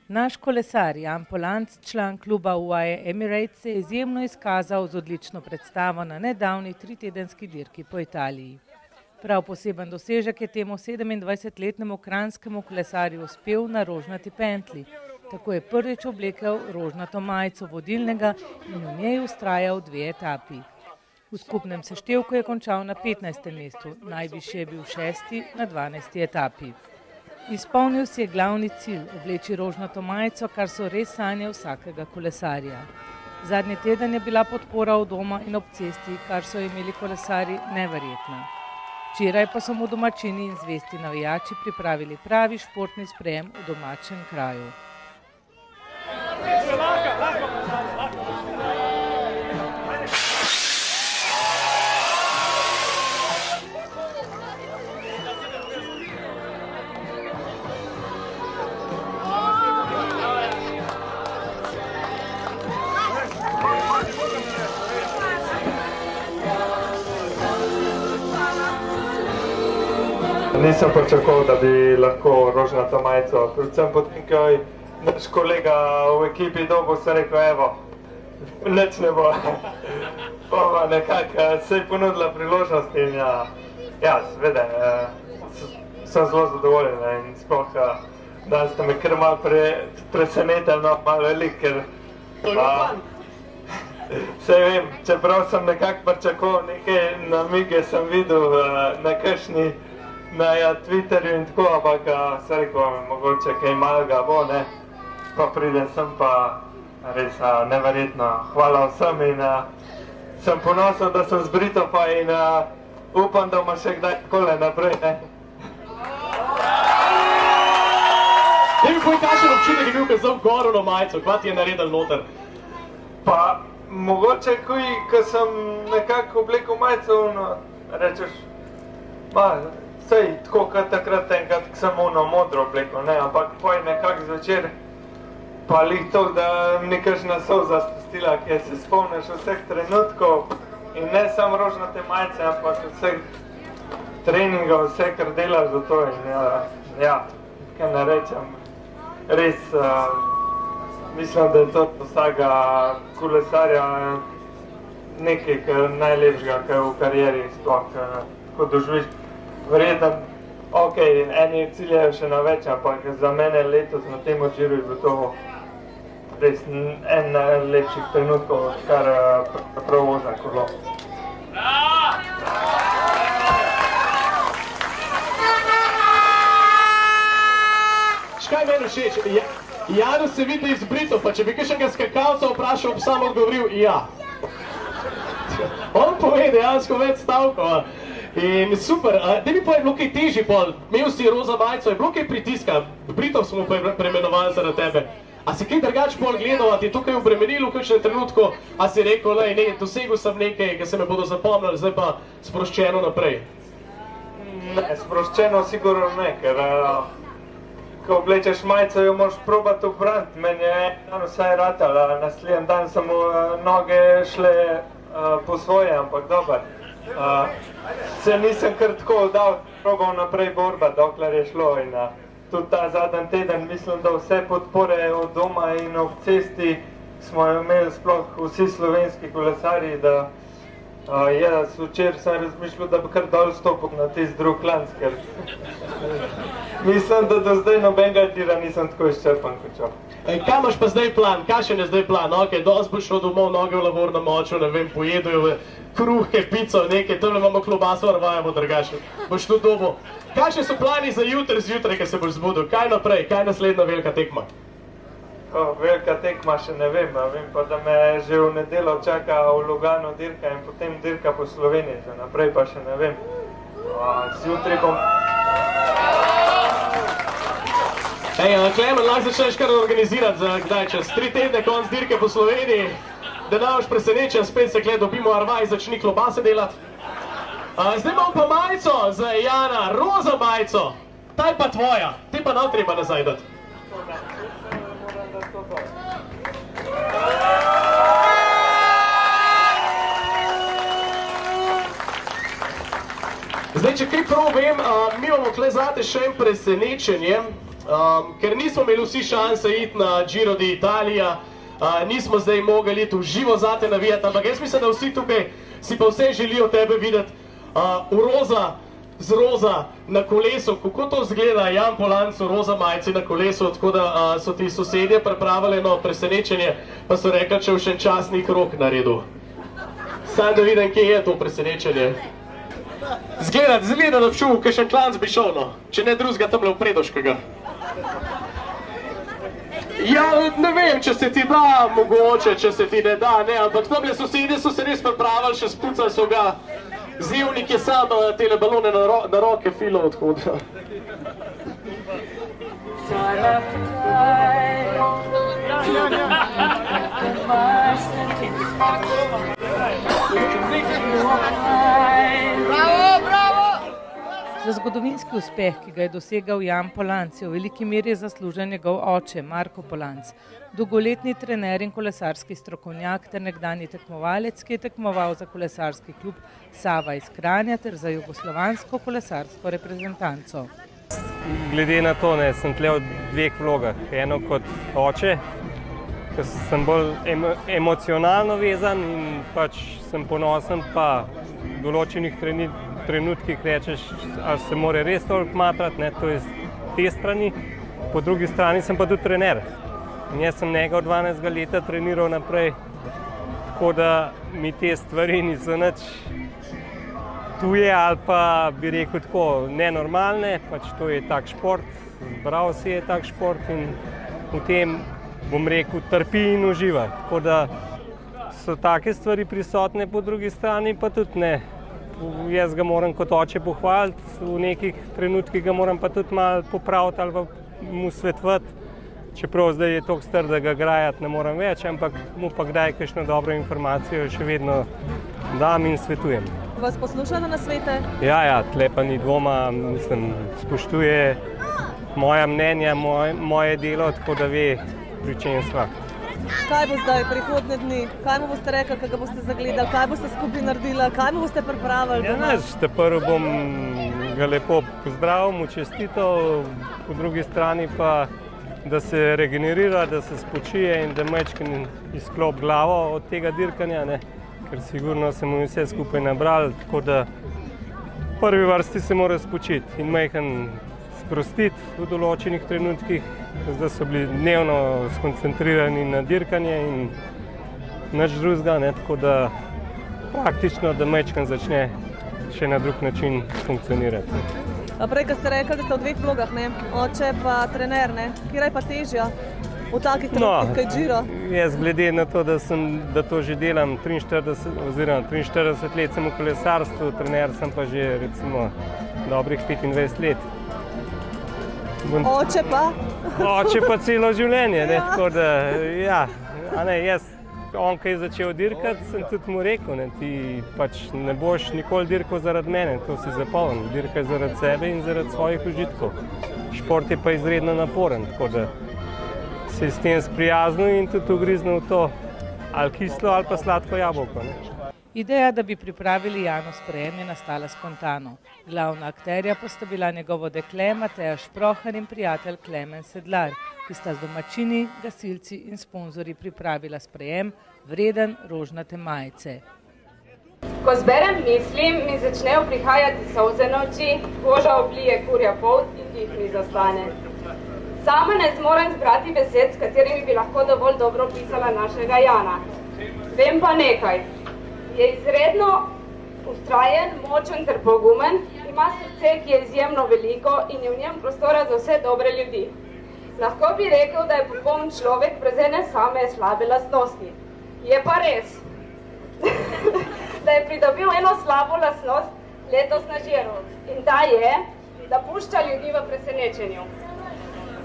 Naš kolesar Jan Polanc, član kluba UAE Emirates, se je izjemno izkazal z odlično predstavo na nedavni 3-tedenski dirki po Italiji. Prav poseben dosežek je temu 27-letnemu kranjskemu kolesarju uspel na rožnati pentlji. Tako je prvič oblekel rožnato majico vodilnega in v njej vztrajal 2 etapi. V skupnem seštevku je končal na 15. mestu, najvišje je bil 6. na 12. etapi. Izpolnil si je glavni cilj, obleči rožnato majico, kar so res sanje vsakega kolesarja. Zadnji teden je bila podpora od doma in ob cesti, kar so imeli kolesarji, neverjetna. Včeraj pa so mu domačini in zvesti navijači pripravili pravi športni sprejem v domačem kraju. Nisem pričakoval, da bi lahko rožnato majico, predvsem potem, ko je naš kolega v ekipi dobil, se rekel, evo, nič ne bo. Pa nekako se je ponudila priložnost in ja, seveda, sem zelo zadovoljen in sploh, da ste me kar malo presenetili, no, malo velik, ker saj vem, čeprav sem nekako pričakoval nekaj namige, sem videl na kakšni na Twitterju in tako, ampak se rekel, mogoče kaj malega bo, ne, pa pride sem pa res neverjetno. Hvala vsem in sem ponosen, da sem zbrito pa in upam, da bomo še kdaj takole naprej, ne. Te mi povej, kakšen občutek je bil, ko sem goril na majico, kva ti je naredil noter? Pa mogoče, ko sem nekako oblekel majico, rečeš, sej, tako kot takrat enkrat, ko sem modro oblekel, ne, ampak poj nekako zvečer, pa lih to, da mi kakšna solza spustila, kjer se spomniš vseh trenutkov in ne samo rožnate majice, ampak vseh treningov, vse, kar delaš za to in ja, kaj ne rečem, res mislim, da je to vsega kolesarja nekaj najlepšega, kar v karieri sploh ko doživiš. Verjetno, ok, eni ciljejo še na več, ampak za mene letos na tem Giru je bilo to res en najlepših trenutkov, kar prav vozim kolo. Škaj meni všeč? Janu se vidi izbrito, pa če bi kakšnega skakalca vprašal, bi sam odgovoril ja. On pove dejansko več stavkov. In super, da bi pa je bilo kaj težji pol, imel si roza majico, je bilo kaj pritiska, Britov smo preimenovali zaradi tebe. A si kaj drugač pol gledal, a ti je tukaj obremenilo v kakšnem trenutku, a si rekel, ne, dosegel sem nekaj, ki se me bodo zapomnili, zdaj pa sproščeno naprej? Ne, sproščeno sigurno ne, ker ko oblečeš majico, jo moraš probati obraniti. Meni je dan vsaj ratala, naslednji dan so mu noge šle po svoje, ampak dober. Se nisem kar tako dal, probal naprej borba, dokler je šlo in tudi ta zadnji teden mislim, da vse podpore od doma in ob cesti smo imeli sploh vsi slovenski kolesarji, da jaz včeraj sem razmišljal, da bi kar dol stopil na tisti drug klanc, ker mislim, da do zdaj nobenega tira nisem tako izčrpan kot čo. Kaj imaš pa zdaj plan? Kakšen je zdaj plan? Ok, dosti boš šel domov, noge v lavor namočil, ne vem, pojedujo kruhke, pico, nekaj, tam imamo klobaso, arvajamo drugače. Boš tu dobil. Kakšni so plani za jutri zjutraj, ko se boš zbudil? Kaj naprej? Kaj naslednja velika tekma? Velika tekma še ne vem, vem pa, da me že v nedeljo čaka v Lugano dirka in potem dirka po Sloveniji, za naprej pa še ne vem. Zjutraj bom... Klemen, lahko začneš kar organizirati za kdaj čez 3 tedne konc dirke po Sloveniji, da ne boš presenečen, spet se gled dobimo arvaj, začni klobase delati. Zdaj imam pa majico za Jana, roza majico, ta je pa tvoja, ti pa nam treba nazaj dati. Zdaj, če kaj prav vem, mi imamo tukaj zate še en presenečenje. ker nismo imeli vsi šanse iti na Giro d'Italia, nismo zdaj mogli iti v živo zate navijati, ampak jaz mislim, da vsi tukaj si pa vse želijo tebe videti z roza na kolesu. Kako to izgleda, Jan Polanc v roza majici na kolesu, tako da so ti sosedje pripravili eno presenečenje, pa so rekli, če v še čas ni krog naredil. Sam da vidim, kje je to presenečenje. Zgleda, da bi šel, kaj še klanc bi šel, no. Če ne drugega tamle v Predoškega. Ja, ne vem, če se ti da, mogoče, če se ti ne da, ne, ampak tamle sosedje so se res pripravili, še spucali so ga. Zevnik je sam tele balone na roke filov, tako da. Za zgodovinski uspeh, ki ga je dosegal Jan Polanc, je v veliki meri zaslužen njegov oče, Marko Polanc, dolgoletni trener in kolesarski strokovnjak ter nekdanji tekmovalec, ki je tekmoval za kolesarski klub Sava iz Kranja ter za jugoslovansko kolesarsko reprezentanco. Glede na to, sem tle v dveh vlogah. Eno kot oče, ker sem bolj emocionalno vezan in pač sem ponosen, pa v določenih trenutkih rečeš, ali se mora res toliko matrati, to je z te strani. Po drugi strani sem pa tudi trener. In jaz sem njega od 12 leta treniral naprej, tako da mi te stvari niso nič tuje ali pa bi rekel tako nenormalne, pač to je tak šport, zbral si je tak šport in v tem, bom rekel, trpi in uživa. Tako da so take stvari prisotne, po drugi strani pa tudi ne. Jaz ga moram kot oče pohvaliti, v nekih trenutkih ga moram pa tudi malo popraviti ali pa mu svetovati. Čeprav zdaj je toliko star, da ga grajati ne moram več, ampak mu pa kdaj kakšno dobro informacijo še vedno dam in svetujem. Vas posluša na nasvete? Ja, tle pa ni dvoma, mislim, spoštuje moja mnenja, moje delo, tako da ve, pri čem sva. Kaj bo zdaj, prihodne dni? Kaj mu boste rekli, kaj ga boste zagledali? Kaj boste skupaj naredili? Kaj mu boste pripravili? Ja, prvo bom ga lepo pozdravil, mu čestitev, po drugi strani pa, da se regenerira, da se spočije in da majčkeno izklop glavo od tega dirkanja, ker sigurno se mu vse skupaj nabrali, tako da v prvi vrsti se mora spočiti in majhen sprostiti v določenih trenutkih. Zdaj so bili dnevno skoncentrirani na dirkanje in nič drugega, tako da praktično, da majčkeno začne še na drug način funkcionirati. Prej, ko ste rekli, da ste v dveh vlogah, oče pa trener, kje je pa težja v takih trenutkih, kaj Giro? Jaz glede na to, da to že delam 43 let sem v kolesarstvu, trener sem pa že recimo dobrih 25 let. Oče pa? Oče pa celo življenje, tako da, ja, on, ki je začel dirkati, sem tudi mu rekel, ti pač ne boš nikoli dirkal zaradi mene, to si zapomni, dirkaj zaradi sebe in zaradi svojih užitkov. Šport je pa izredno naporen, tako da se je s tem sprijaznil in tudi ugriznil v to ali kislo ali pa sladko jabolko. Ideja, da bi pripravili Janov sprejem, je nastala spontano. Glavna akterja pa sta bila njegovo dekle Mateja Šprohar in prijatelj Klemen Sedlar, ki sta z domačini, gasilci in sponzorji pripravila sprejem, vreden rožnate majice. Ko zberem misli, mi začnejo prihajati solze na oči, koža oblije kurja polt in dih mi zastane. Sama ne zmorem zbrati besed, s katerimi bi lahko dovolj dobro opisala našega Jana. Vem pa nekaj. Je izredno vztrajen, močen ter pogumen, ima srce, ki je izjemno veliko in je v njem prostora za vse dobre ljudi. Lahko bi rekel, da je popoln človek brez ene same slabe lastnosti. Je pa res, da je pridobil eno slabo lastnost letos na Žiru in ta je, da pušča ljudi v presenečenju.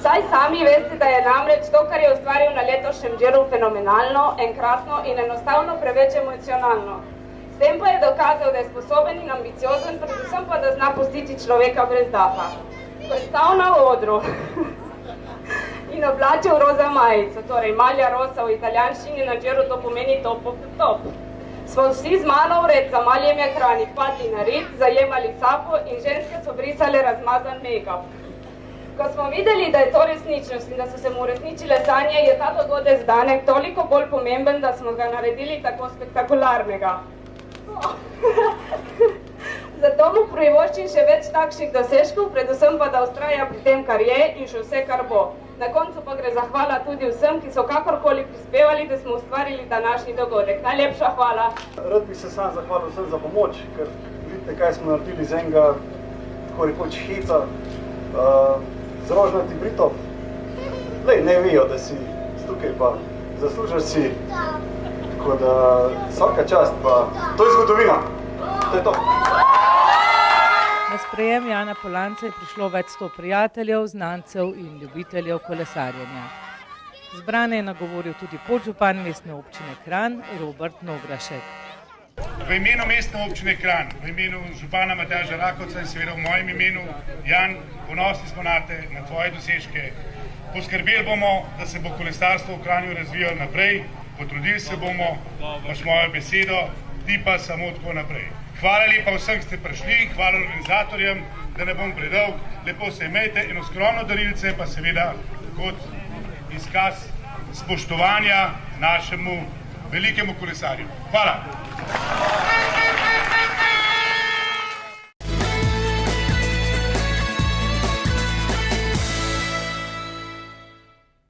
Saj sami veste, da je namreč to, kar je ustvaril na letošnjem Žiru, fenomenalno, enkratno in enostavno preveč emocionalno. S tem pa je dokazal, da je sposoben in ambiciozen, predvsem pa, da zna pustiti človeka brez daha. Ko je stal na odru in oblačil roza majico, torej malja rosa v italijanščini na Žiru, to pomeni top of the top. Smo vsi z mano vred za maljem ekrani padli na rit, zajemali sapo in ženske so brisale razmazan make-up. Ko smo videli, da je to resničnost in da so se mu uresničile sanje, je ta dogodek danes toliko bolj pomemben, da smo ga naredili tako spektakularnega. Zato mu privoščim še več takšnih dosežkov, predvsem pa, da vztraja pri tem, kar je in še vse, kar bo. Na koncu pa gre zahvala tudi vsem, ki so kakorkoli prispevali, da smo ustvarili današnji dogodek. Najlepša hvala. Rad bi se sam zahvalil vsem za pomoč, ker vidite, kaj smo naredili z enega, tako rekoč, heca, z rožnatih Britov. Lej, ne vejo, da si tukaj, pa zaslužiš si. Tako da, vsaka čast, pa to je zgodovina. To je to. Na sprejem Jana Polanca je prišlo več 100 prijateljev, znancev in ljubiteljev kolesarjenja. Zbrane je nagovoril tudi podžupan mestne občine Kranj, Robert Nograšek. V imenu mestne občine Kranj, v imenu župana Matjaža Rakovca in seveda v mojem imenu, Jan, ponosni smo nate, na tvoje dosežke. Poskrbeli bomo, da se bo kolesarstvo v Kranju razvijalo naprej, potrudili se bomo, imaš mojo besedo, ti pa samo tako naprej. Hvala lepa vsem, ki ste prišli, hvala organizatorjem, da ne bom predolg, lepo se imejte, eno skromno darilce, pa seveda kot izkaz spoštovanja našemu velikemu kolesarju. Hvala!